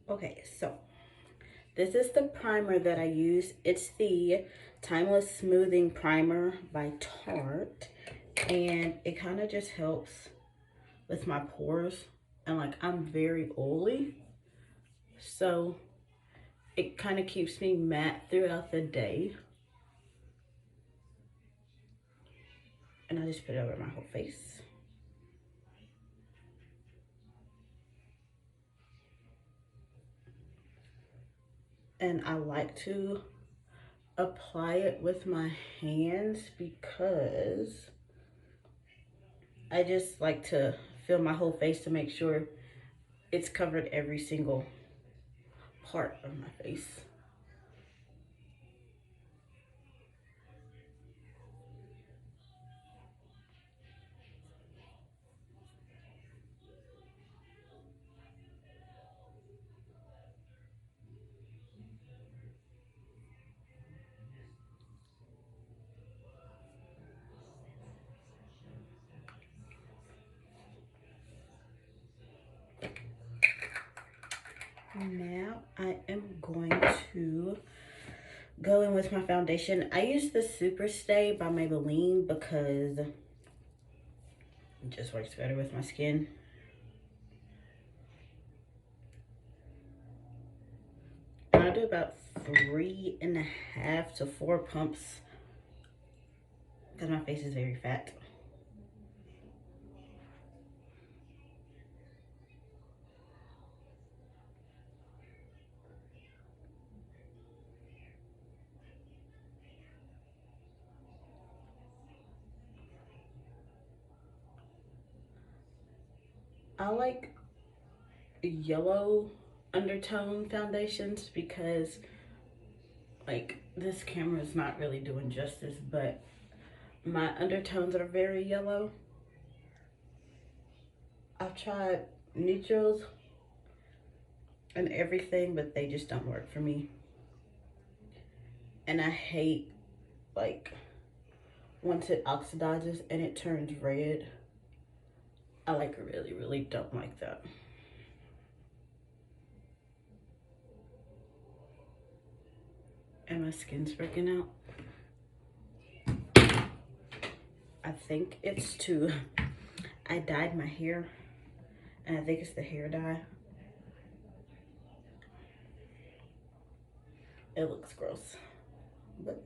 Okay, so this is the primer that I use. It's the Timeless Smoothing Primer by Tarte. And it kind of just helps with my pores. And like, I'm very oily. So it kind of keeps me matte throughout the day. And I just put it over my whole face. And I like to apply it with my hands because I just like to feel my whole face to make sure it's covered every single part of my face. Now I am going to go in with my foundation. I use the Super Stay by Maybelline because it just works better with my skin. I do about 3.5 to 4 pumps because my face is very fat. I like yellow undertone foundations because like this camera is not really doing justice, but my undertones are very yellow. I've tried neutrals and everything, but they just don't work for me. And I hate like once it oxidizes and it turns red. I like really don't like that. And my skin's breaking out. I think it's too, I dyed my hair and I think it's the hair dye. It looks gross, but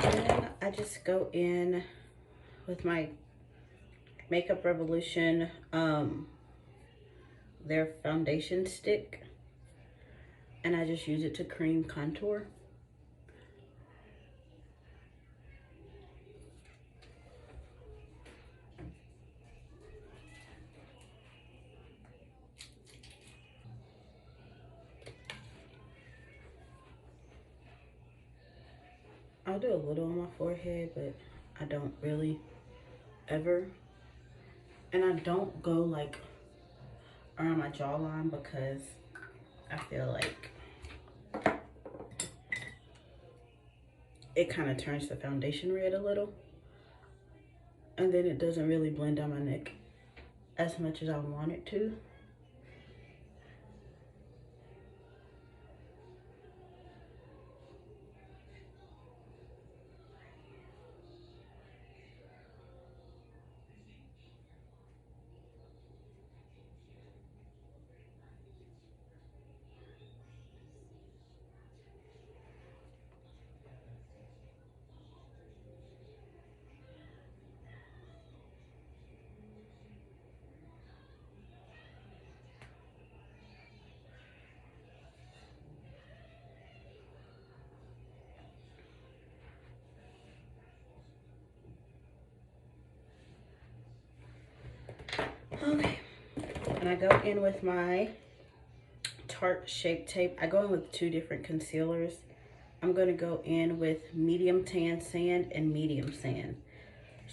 then I just go in with my Makeup Revolution, their foundation stick, and I just use it to cream contour. I'll do a little on my forehead, but I don't really ever. And I don't go like around my jawline because I feel like it kind of turns the foundation red a little. And then it doesn't really blend down my neck as much as I want it to. Okay, and I go in with my Tarte Shape Tape. I go in with 2 different concealers. I'm going to go in with medium tan sand and medium sand.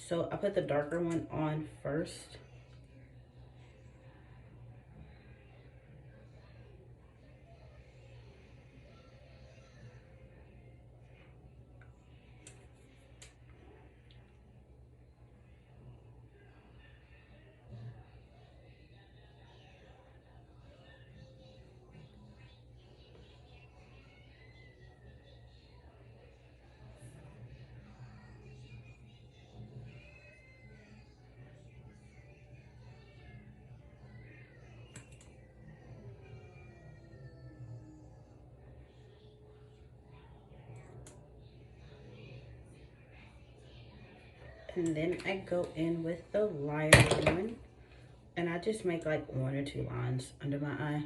So I put the darker one on first. And then I go in with the lighter one. And I just make like 1 or 2 lines under my eye.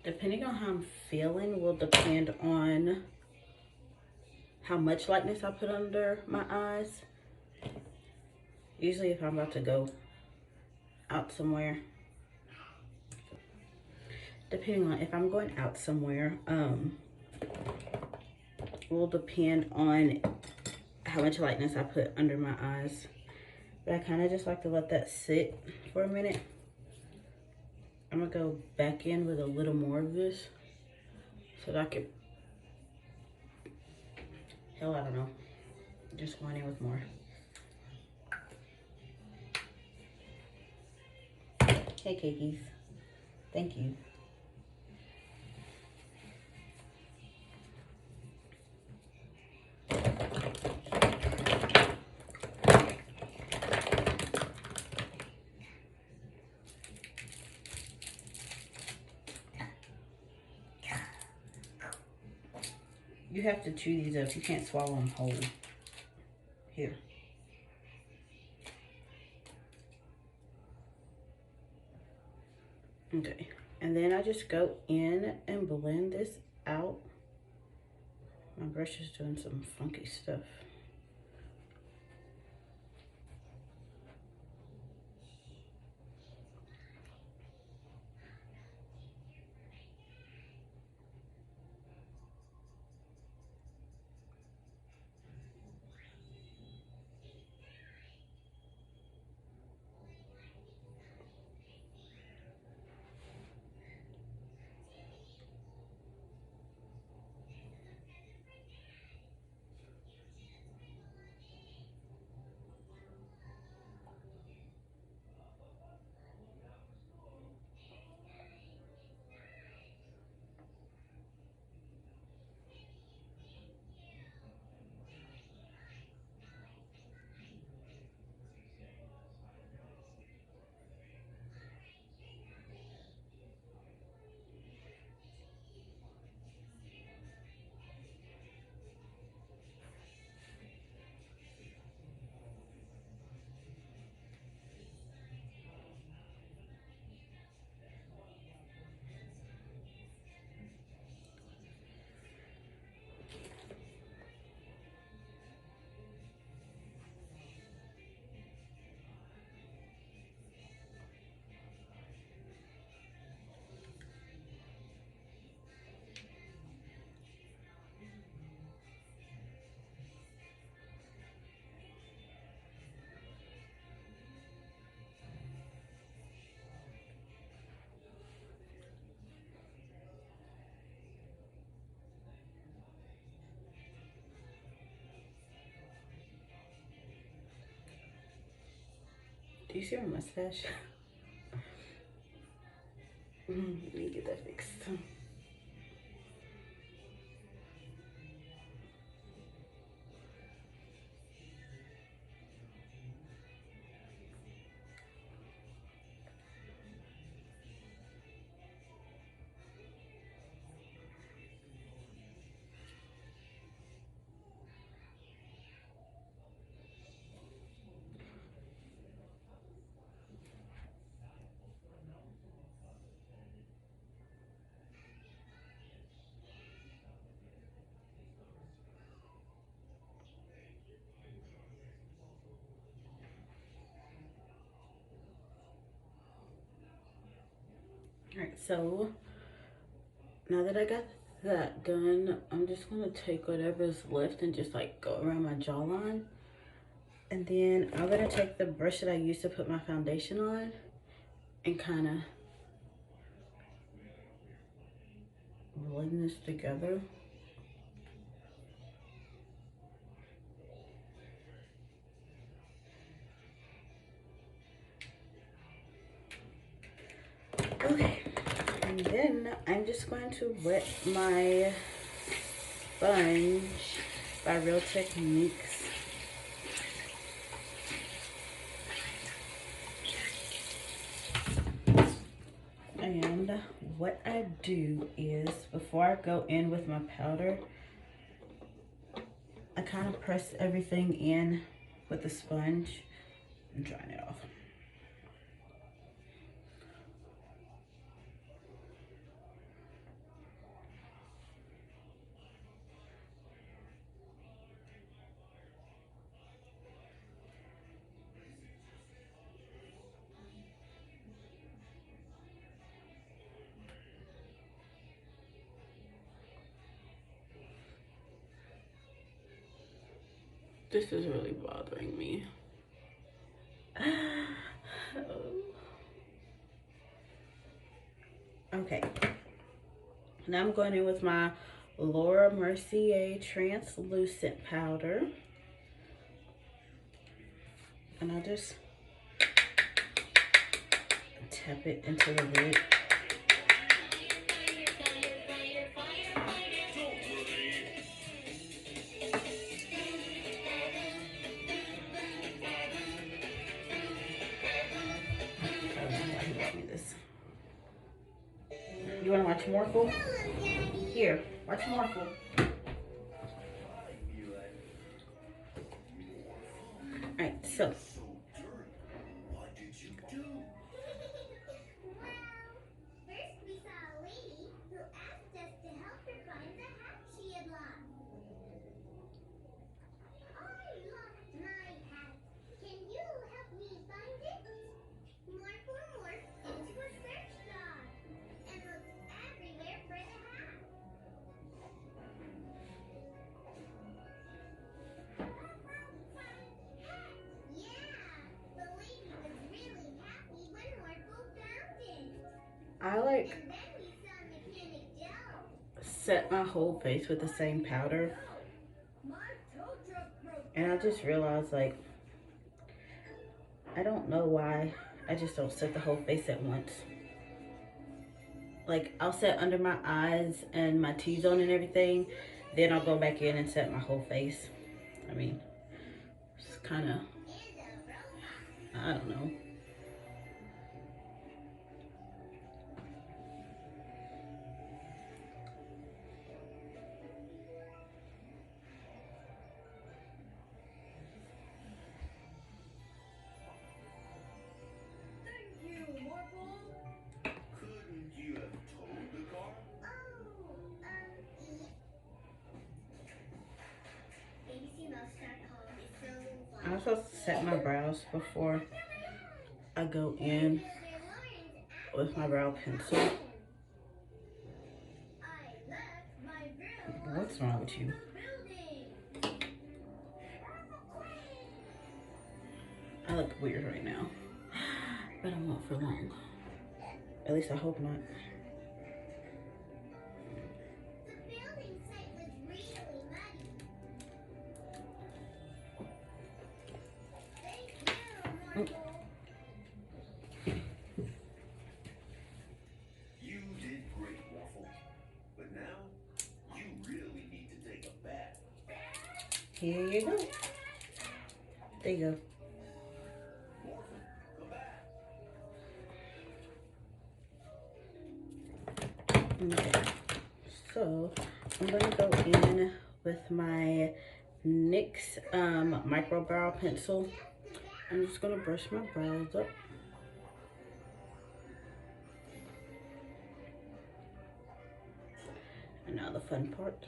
Depending on how I'm feeling will depend on how much lightness I put under my eyes. Usually if I'm about to go out somewhere, depending on if I'm going out somewhere, will depend on how much lightness I put under my eyes. But I kind of just like to let that sit for a minute. I'm gonna go back in with a little more of this so that I can, hell, I don't know, just going in with more. Hey, cakeys. Thank you. You have to chew these up. You can't swallow them whole. Here. Okay. And then I just go in and blend this out. My brush is doing some funky stuff. Do you see my mustache? Let me get that fixed. Alright, so now that I got that done, I'm just gonna take whatever's left and just like go around my jawline. And then I'm gonna take the brush that I used to put my foundation on and kind of blend this together. Okay, and then I'm just going to wet my sponge by Real Techniques. And what I do is, before I go in with my powder, I kind of press everything in with the sponge and drying it off. This is really bothering me. Okay. Now I'm going in with my Laura Mercier translucent powder. And I'll just tap it into the lid. You want to watch Morphle? Here, watch Morphle. Alright, so. I like set my whole face with the same powder, and I just realized, like, I don't know why I just don't set the whole face at once. Like, I'll set under my eyes and my T-zone and everything, then I'll go back in and set my whole face. I mean, it's kind of, I don't know. I'm supposed to set my brows before I go in with my brow pencil. What's wrong with you? I look weird right now, but I won't for long. At least I hope not. You did great, Waffle. But now, you really need to take a bath. Here you go. There you go. Okay. So I'm gonna go in with my NYX micro brow pencil. I'm just gonna brush my brows up. And now the fun part.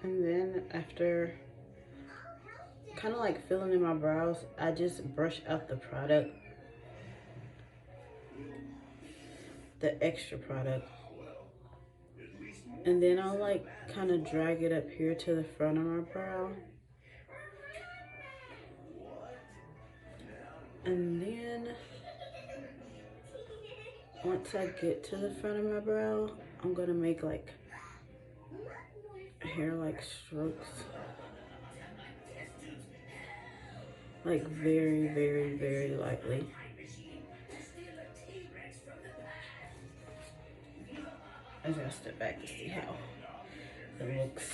And then after kind of like filling in my brows, I just brush out the product, the extra product. And then I'll like kind of drag it up here to the front of my brow. And then once I get to the front of my brow, I'm gonna make like hair like strokes. Like very, very, very lightly. I just gotta step back to see how it looks.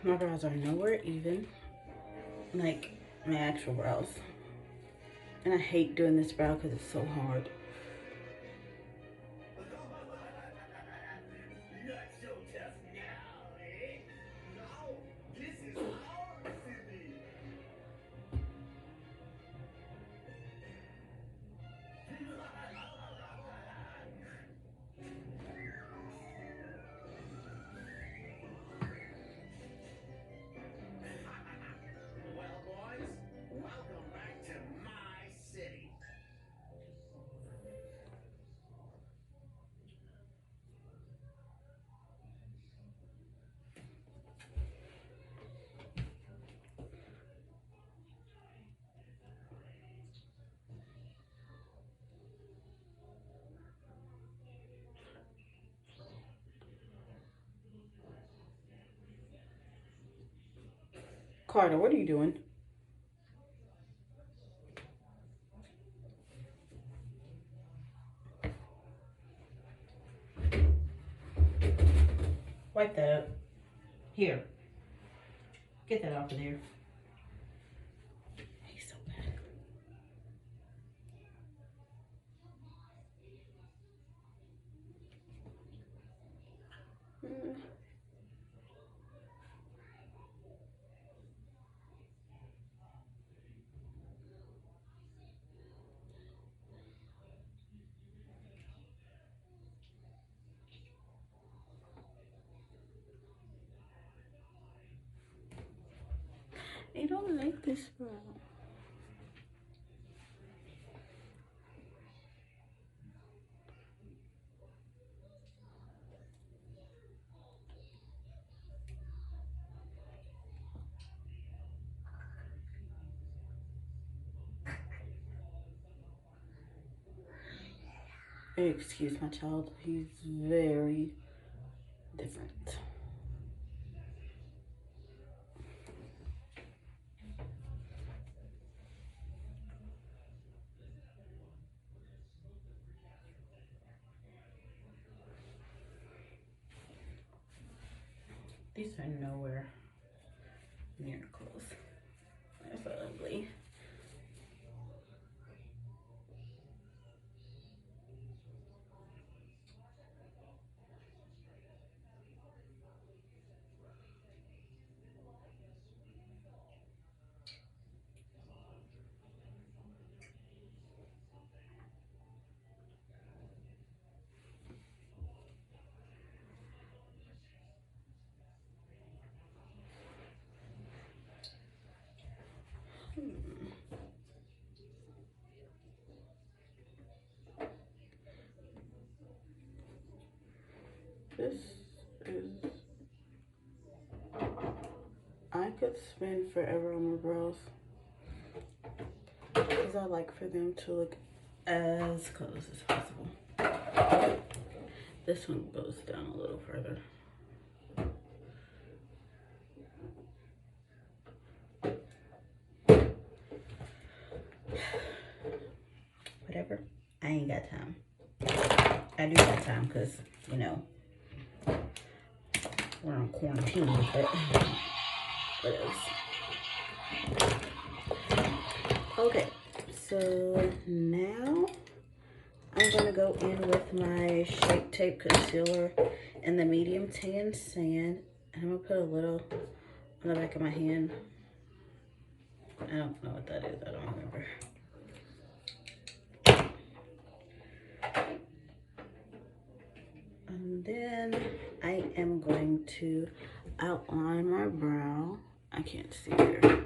My brows are nowhere even, like my actual brows. And I hate doing this brow because it's so hard. Carter, what are you doing? Wipe that up. Here. Get that off of there. He's so bad. I don't like this brow. Excuse my child, he's very different. These are nowhere near close. They're so ugly. This is, I could spend forever on my brows because I like for them to look as close as possible. This one goes down a little further. Whatever, I ain't got time. I do got time because, you know, we're on quarantine, but what else? Okay, so now I'm gonna go in with my Shape Tape Concealer in the medium tan sand. And I'm gonna put a little on the back of my hand. I don't know what that is, I don't remember. And then I am going to outline my brow. I can't see there.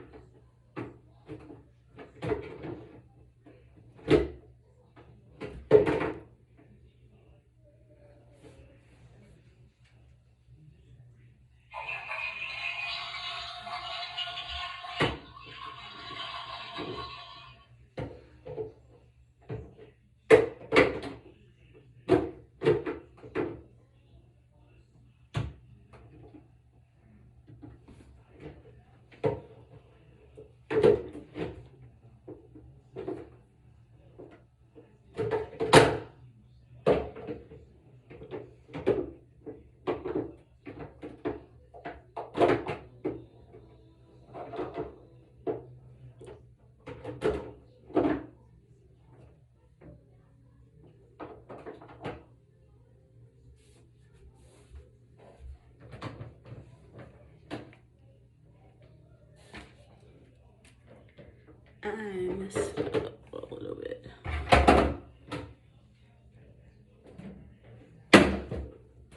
I messed it up a little bit.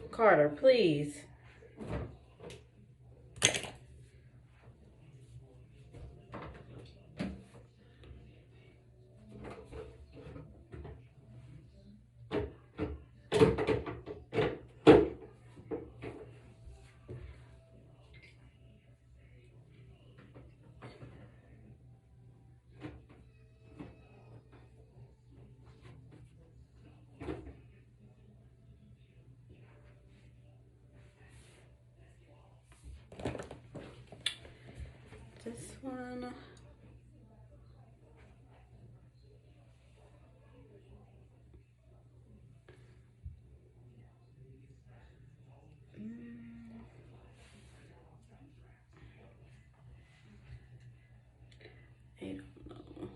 Carter, please. This one. I don't know.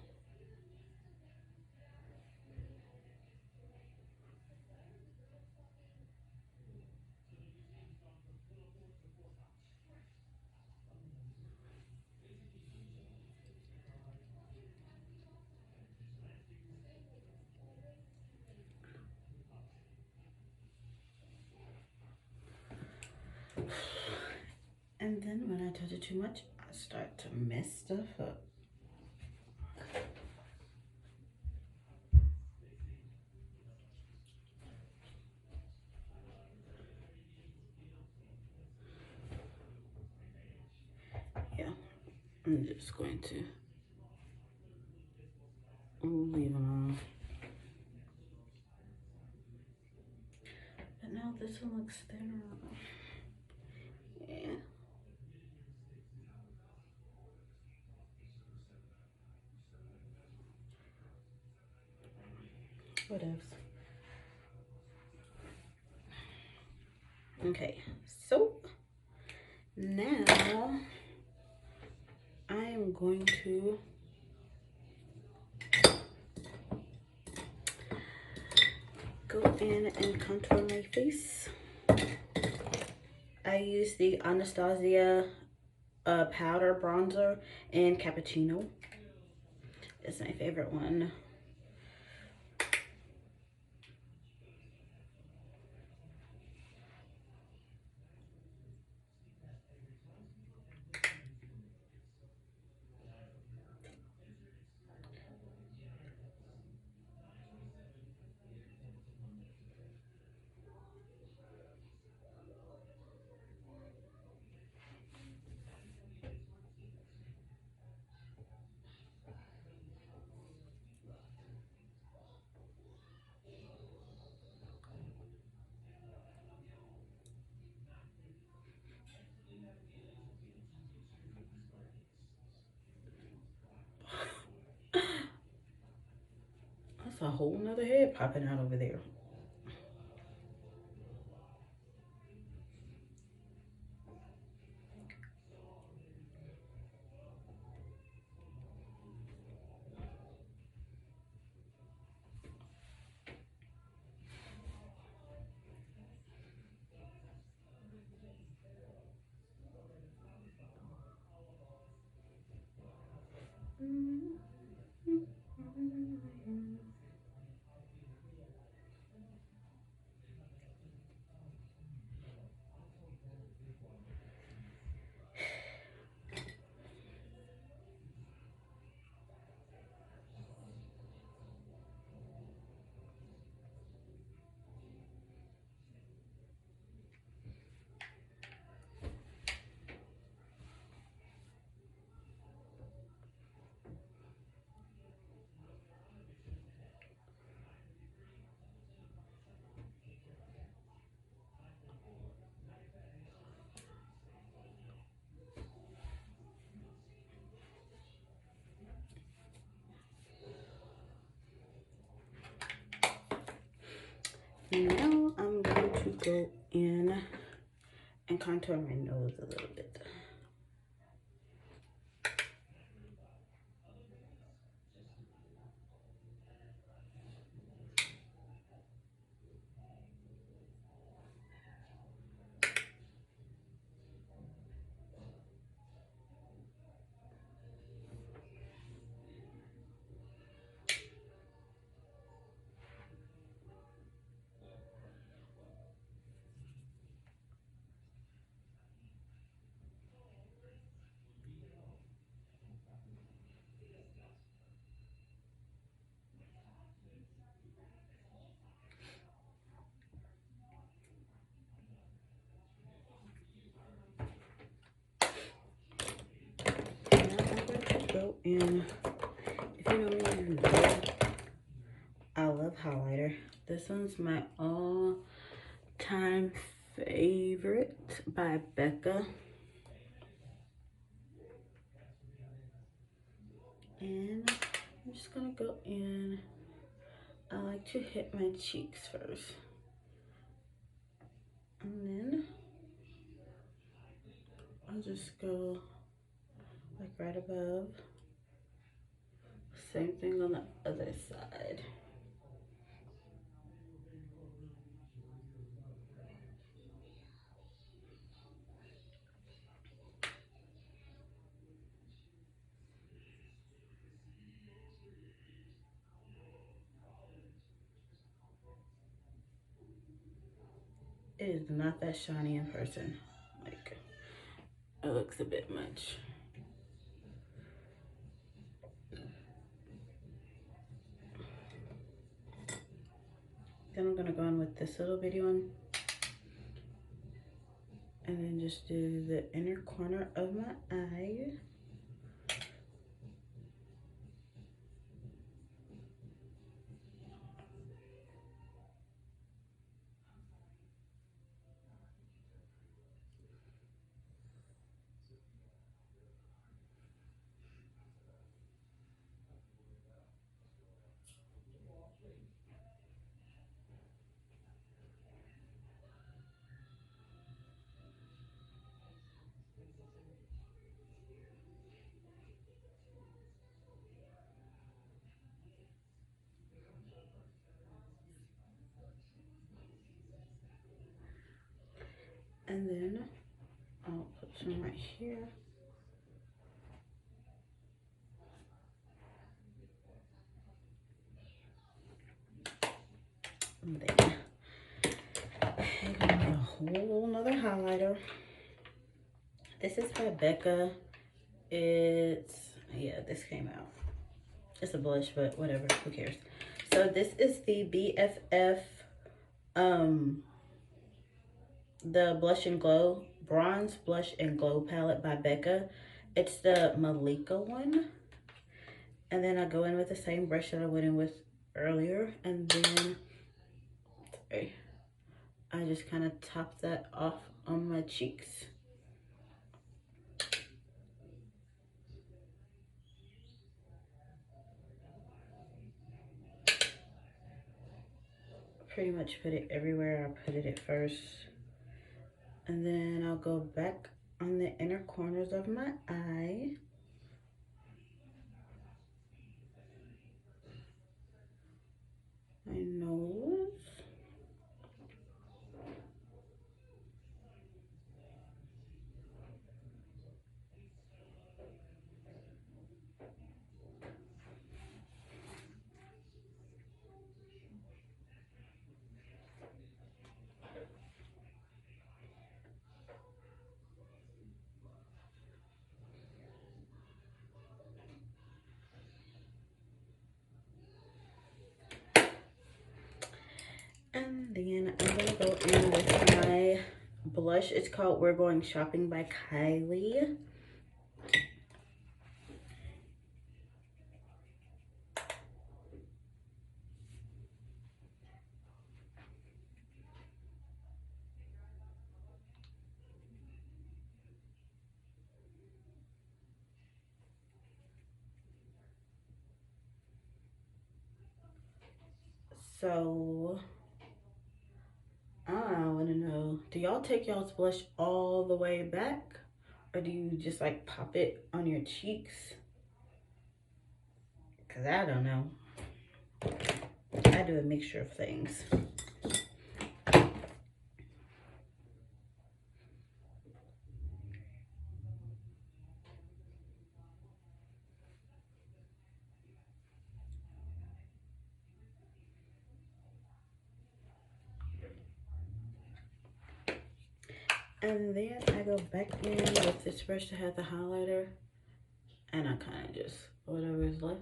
And then when I touch it too much, I start to mess stuff up. Yeah, I'm just going to leave it on. But now this one looks thinner. Yeah. What else? Okay, so now I am going to go in and contour my face. I use the Anastasia powder bronzer in Cappuccino. It's my favorite one. That's a whole nother head popping out over there. Now I'm going to go in and contour my nose a little bit. Now I'm going to go in. If you know me, you know I love highlighter. This one's my all-time favorite by Becca. And I'm just gonna go in. I like to hit my cheeks first. And then I'll just go like right above. Same thing on the other side. It is not that shiny in person. Like, it looks a bit much. Then I'm gonna go in with this little bitty one. And then just do the inner corner of my eye. And then I'll put some right here. And then I'm gonna get a whole nother highlighter. This is by Becca. Yeah, this came out. It's a blush, but whatever, who cares? So this is the BFF, the Blush and Glow, Bronze Blush and Glow palette by Becca. It's the Malika one. And then I go in with the same brush that I went in with earlier. And then, sorry, I just kind of top that off on my cheeks. Pretty much put it everywhere I put it at first. And then I'll go back on the inner corners of my eye. My nose. And then I'm gonna go in with my blush. It's called We're Going Shopping by Kylie. So I want to know, do y'all take y'all's blush all the way back? Or do you just like pop it on your cheeks? Because I don't know. I do a mixture of things. And then I go back in with this brush that has the highlighter. And I kind of just, whatever is left,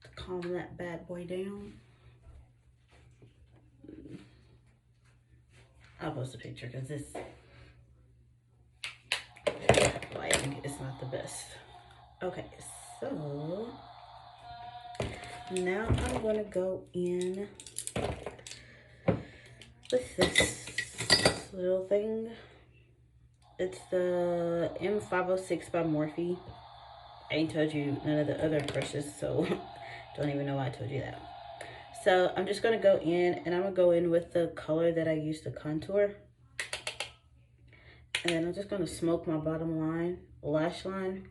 to calm that bad boy down. I'll post a picture because this lighting is not the best. Okay, so now I'm gonna go in with this little thing. It's the M506 by Morphe. I ain't told you none of the other brushes, so don't even know why I told you that. So I'm just gonna go in, and I'm gonna go in with the color that I used to contour. And then I'm just gonna smoke my bottom line, lash line.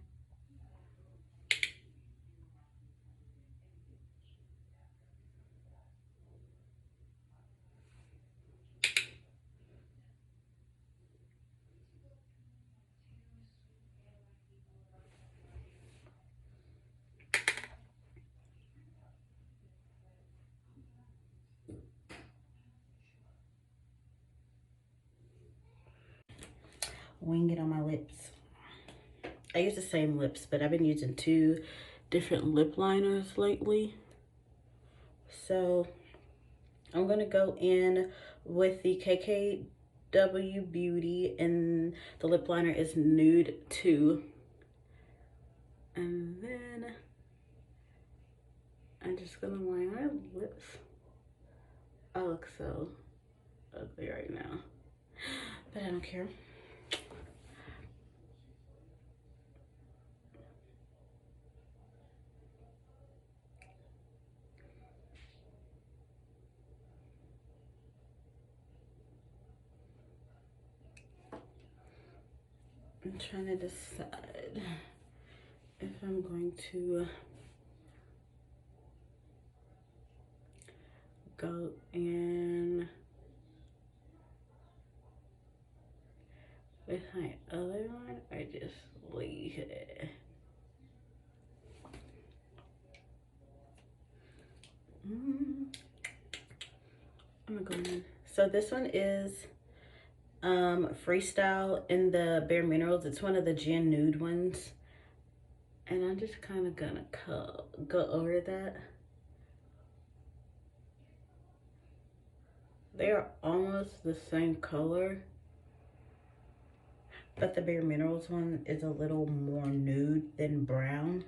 Wing it on my lips. I use the same lips, but I've been using 2 different lip liners lately. So I'm gonna go in with the KKW Beauty, and the lip liner is Nude 2. And then I'm just gonna line my lips. I look so ugly right now, but I don't care. I'm trying to decide if I'm going to go in with my other one or just leave it. I'm gonna go in. So this one is Freestyle in the Bare Minerals. It's one of the Gen Nude ones. And I'm just kind of gonna go over that. They are almost the same color, but the Bare Minerals one is a little more nude than brown.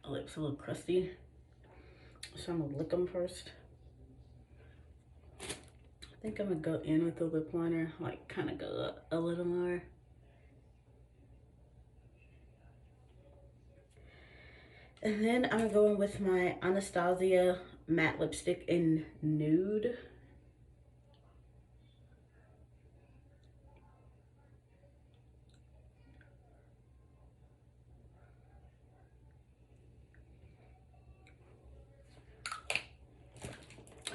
My lips a little crusty, so I'm gonna lick them first. I think I'm gonna go in with the lip liner, like kind of go up a little more. And then I'm gonna go in with my Anastasia matte lipstick in Nude.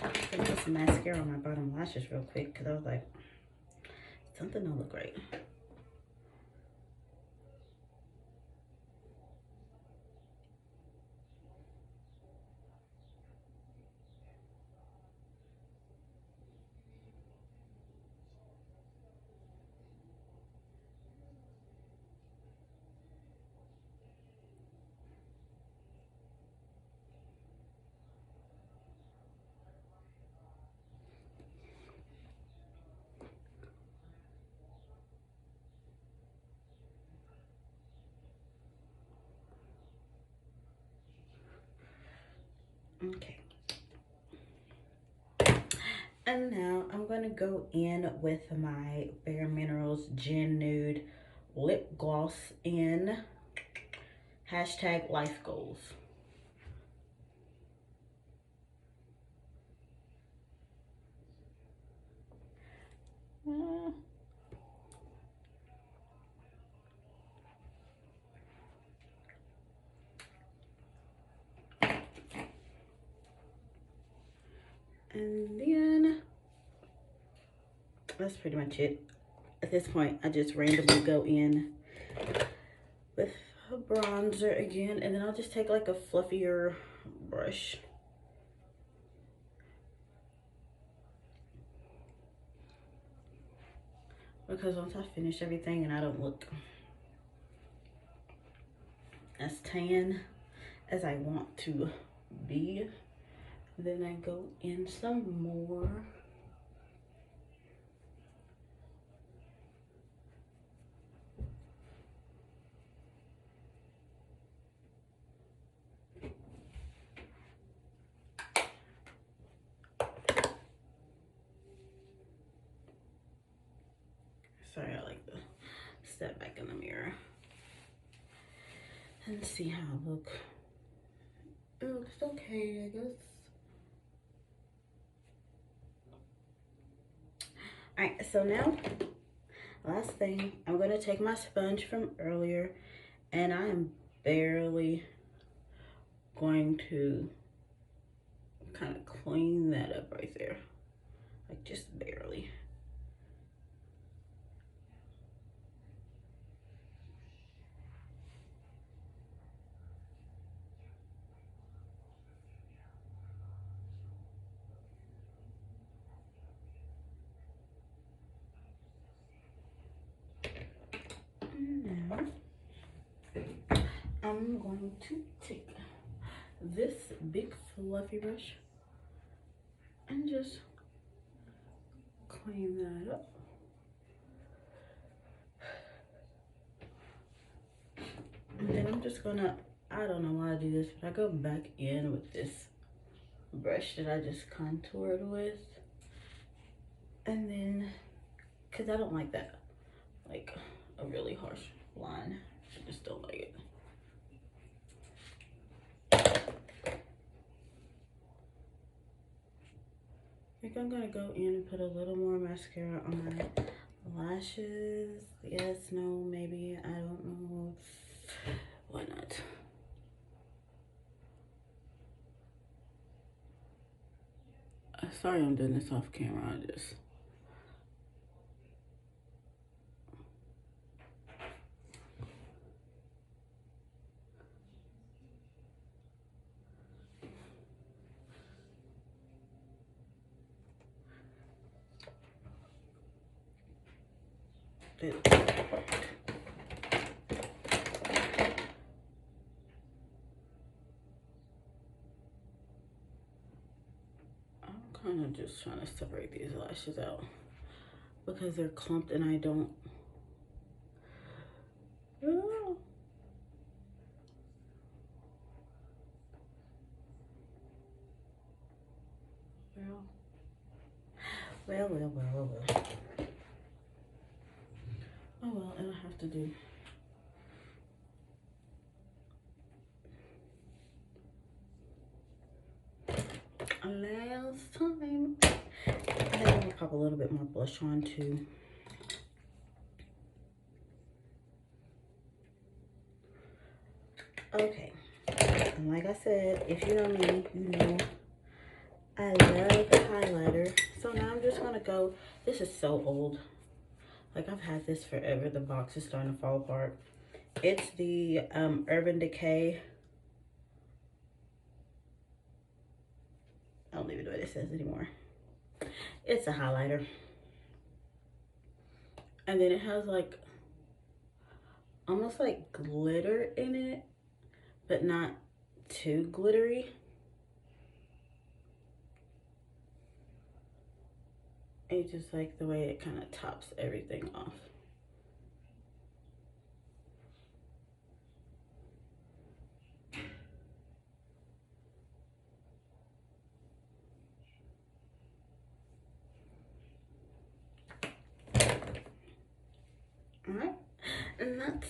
I'm gonna put some mascara on my bottom lashes real quick because I was like, something don't look right. Okay. And now I'm gonna go in with my Bare Minerals Gen Nude lip gloss in #Life Goals. And then that's pretty much it. At this point, I just randomly go in with a bronzer again, and then I'll just take like a fluffier brush. Because once I finish everything and I don't look as tan as I want to be, then I go in some more. Sorry, I like to step back in the mirror and see how I look. It looks okay, I guess. Alright, so now, last thing, I'm going to take my sponge from earlier, and I am barely going to kind of clean that up right there. Like, just barely. Now, I'm going to take this big fluffy brush and just clean that up. And then I'm just gonna, I don't know why I do this, but I go back in with this brush that I just contoured with. And then, cause I don't like that, like a really harsh line. I just don't like it. I think I'm gonna go in and put a little more mascara on my lashes. Yes, no, maybe, I don't know. Why not? Sorry I'm doing this off camera, I just... I'm kind of just trying to separate these lashes out because they're clumped and I don't... Oh. Well. Oh well, it'll have to do. Last time. I think I'm gonna pop a little bit more blush on too. Okay, and like I said, if you know me, you know I love the highlighter. So now I'm just gonna go, this is so old. Like I've had this forever. The box is starting to fall apart. It's the Urban Decay. I don't even know what it says anymore. It's a highlighter. And then it has like, almost like glitter in it, but not too glittery. I just like the way it kind of tops everything off. All right, and that's